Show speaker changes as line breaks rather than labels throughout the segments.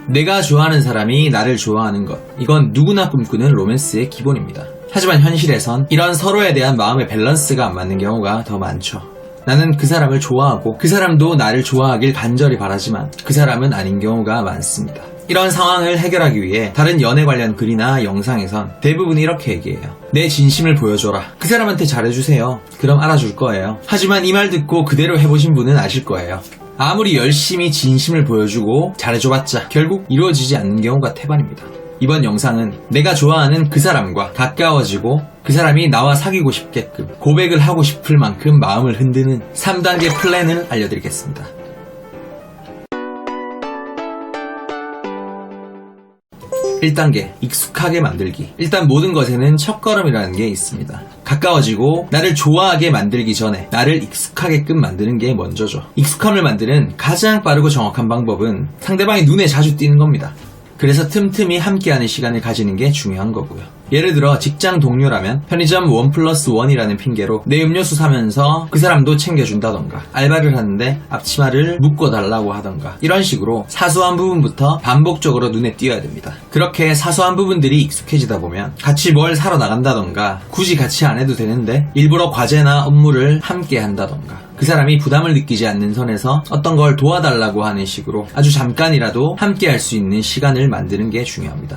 내가 좋아하는 사람이 나를 좋아하는 것, 이건 누구나 꿈꾸는 로맨스의 기본입니다. 하지만 현실에선 이런 서로에 대한 마음의 밸런스가 안 맞는 경우가 더 많죠. 나는 그 사람을 좋아하고 그 사람도 나를 좋아하길 간절히 바라지만 그 사람은 아닌 경우가 많습니다. 이런 상황을 해결하기 위해 다른 연애 관련 글이나 영상에선 대부분 이렇게 얘기해요. 내 진심을 보여줘라. 그 사람한테 잘해주세요. 그럼 알아줄 거예요. 하지만 이 말 듣고 그대로 해보신 분은 아실 거예요. 아무리 열심히 진심을 보여주고 잘해줘봤자 결국 이루어지지 않는 경우가 태반입니다. 이번 영상은 내가 좋아하는 그 사람과 가까워지고 그 사람이 나와 사귀고 싶게끔 고백을 하고 싶을 만큼 마음을 흔드는 3단계 플랜을 알려드리겠습니다. 1단계, 익숙하게 만들기. 일단 모든 것에는 첫걸음이라는 게 있습니다. 가까워지고 나를 좋아하게 만들기 전에 나를 익숙하게끔 만드는 게 먼저죠. 익숙함을 만드는 가장 빠르고 정확한 방법은 상대방의 눈에 자주 띄는 겁니다. 그래서 틈틈이 함께하는 시간을 가지는 게 중요한 거고요. 예를 들어 직장 동료라면 편의점 1+1이라는 핑계로 내 음료수 사면서 그 사람도 챙겨준다던가, 알바를 하는데 앞치마를 묶어달라고 하던가, 이런 식으로 사소한 부분부터 반복적으로 눈에 띄어야 됩니다. 그렇게 사소한 부분들이 익숙해지다 보면 같이 뭘 사러 나간다던가, 굳이 같이 안 해도 되는데 일부러 과제나 업무를 함께 한다던가, 그 사람이 부담을 느끼지 않는 선에서 어떤 걸 도와달라고 하는 식으로 아주 잠깐이라도 함께 할 수 있는 시간을 만드는 게 중요합니다.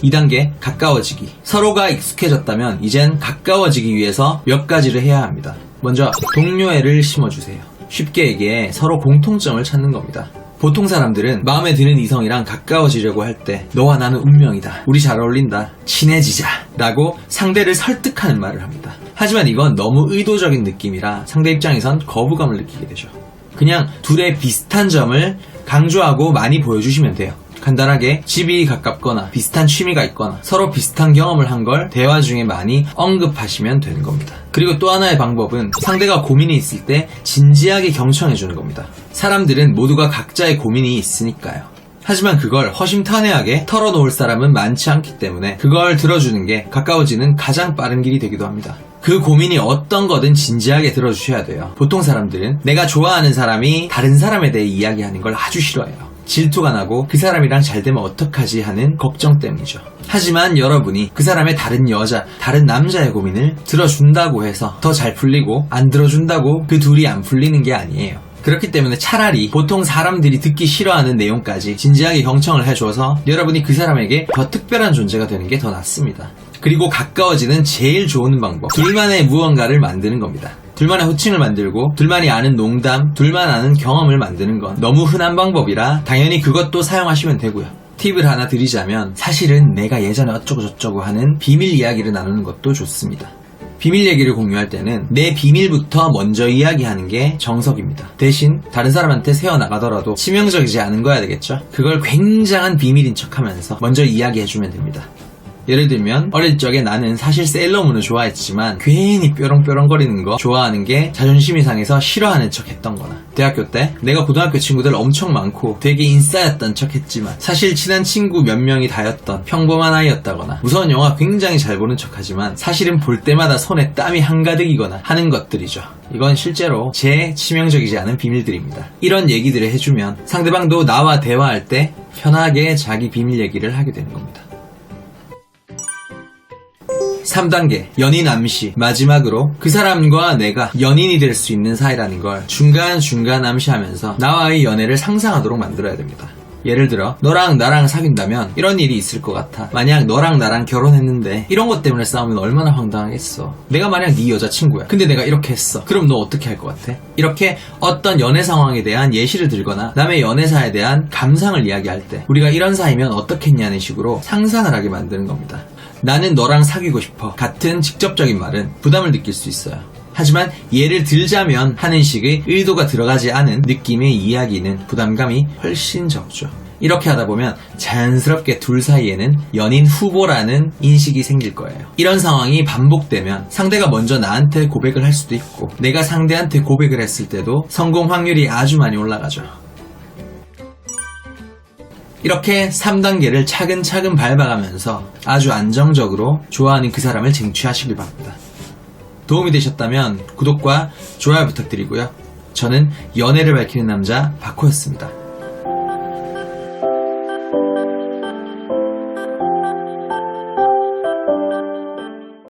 2단계, 가까워지기. 서로가 익숙해졌다면 이젠 가까워지기 위해서 몇 가지를 해야 합니다. 먼저 동료애를 심어주세요. 쉽게 얘기해 서로 공통점을 찾는 겁니다. 보통 사람들은 마음에 드는 이성이랑 가까워지려고 할 때 너와 나는 운명이다, 우리 잘 어울린다, 친해지자 라고 상대를 설득하는 말을 합니다. 하지만 이건 너무 의도적인 느낌이라 상대 입장에선 거부감을 느끼게 되죠. 그냥 둘의 비슷한 점을 강조하고 많이 보여주시면 돼요. 간단하게 집이 가깝거나 비슷한 취미가 있거나 서로 비슷한 경험을 한 걸 대화 중에 많이 언급하시면 되는 겁니다. 그리고 또 하나의 방법은 상대가 고민이 있을 때 진지하게 경청해주는 겁니다. 사람들은 모두가 각자의 고민이 있으니까요. 하지만 그걸 허심탄회하게 털어놓을 사람은 많지 않기 때문에 그걸 들어주는 게 가까워지는 가장 빠른 길이 되기도 합니다. 그 고민이 어떤 거든 진지하게 들어주셔야 돼요. 보통 사람들은 내가 좋아하는 사람이 다른 사람에 대해 이야기하는 걸 아주 싫어해요. 질투가 나고 그 사람이랑 잘 되면 어떡하지 하는 걱정 때문이죠. 하지만 여러분이 그 사람의 다른 여자, 다른 남자의 고민을 들어준다고 해서 더 잘 풀리고, 안 들어준다고 그 둘이 안 풀리는 게 아니에요. 그렇기 때문에 차라리 보통 사람들이 듣기 싫어하는 내용까지 진지하게 경청을 해줘서 여러분이 그 사람에게 더 특별한 존재가 되는 게 더 낫습니다. 그리고 가까워지는 제일 좋은 방법, 둘만의 무언가를 만드는 겁니다. 둘만의 호칭을 만들고 둘만이 아는 농담, 둘만 아는 경험을 만드는 건 너무 흔한 방법이라 당연히 그것도 사용하시면 되고요. 팁을 하나 드리자면 사실은 내가 예전에 어쩌고 저쩌고 하는 비밀 이야기를 나누는 것도 좋습니다. 비밀 얘기를 공유할 때는 내 비밀부터 먼저 이야기하는 게 정석입니다. 대신 다른 사람한테 새어나가더라도 치명적이지 않은 거야 되겠죠? 그걸 굉장한 비밀인 척하면서 먼저 이야기해주면 됩니다. 예를 들면 어릴 적에 나는 사실 세일러문을 좋아했지만 괜히 뾰롱뾰롱거리는 거 좋아하는 게 자존심이 상해서 싫어하는 척 했던 거나, 대학교 때 내가 고등학교 친구들 엄청 많고 되게 인싸였던 척 했지만 사실 친한 친구 몇 명이 다였던 평범한 아이였다거나, 무서운 영화 굉장히 잘 보는 척 하지만 사실은 볼 때마다 손에 땀이 한가득이거나 하는 것들이죠. 이건 실제로 제 치명적이지 않은 비밀들입니다. 이런 얘기들을 해주면 상대방도 나와 대화할 때 편하게 자기 비밀 얘기를 하게 되는 겁니다. 3단계, 연인 암시. 마지막으로 그 사람과 내가 연인이 될 수 있는 사이라는 걸 중간중간 암시하면서 나와의 연애를 상상하도록 만들어야 됩니다. 예를 들어 너랑 나랑 사귄다면 이런 일이 있을 것 같아. 만약 너랑 나랑 결혼했는데 이런 것 때문에 싸우면 얼마나 황당하겠어. 내가 만약 네 여자친구야. 근데 내가 이렇게 했어. 그럼 너 어떻게 할 것 같아? 이렇게 어떤 연애 상황에 대한 예시를 들거나 남의 연애사에 대한 감상을 이야기할 때 우리가 이런 사이면 어떻겠냐는 식으로 상상을 하게 만드는 겁니다. 나는 너랑 사귀고 싶어 같은 직접적인 말은 부담을 느낄 수 있어요. 하지만 예를 들자면 하는 식의 의도가 들어가지 않은 느낌의 이야기는 부담감이 훨씬 적죠. 이렇게 하다 보면 자연스럽게 둘 사이에는 연인 후보라는 인식이 생길 거예요. 이런 상황이 반복되면 상대가 먼저 나한테 고백을 할 수도 있고 내가 상대한테 고백을 했을 때도 성공 확률이 아주 많이 올라가죠. 이렇게 3단계를 차근차근 밟아가면서 아주 안정적으로 좋아하는 그 사람을 쟁취하시길 바랍니다. 도움이 되셨다면 구독과 좋아요 부탁드리고요. 저는 연애를 밝히는 남자 바코였습니다.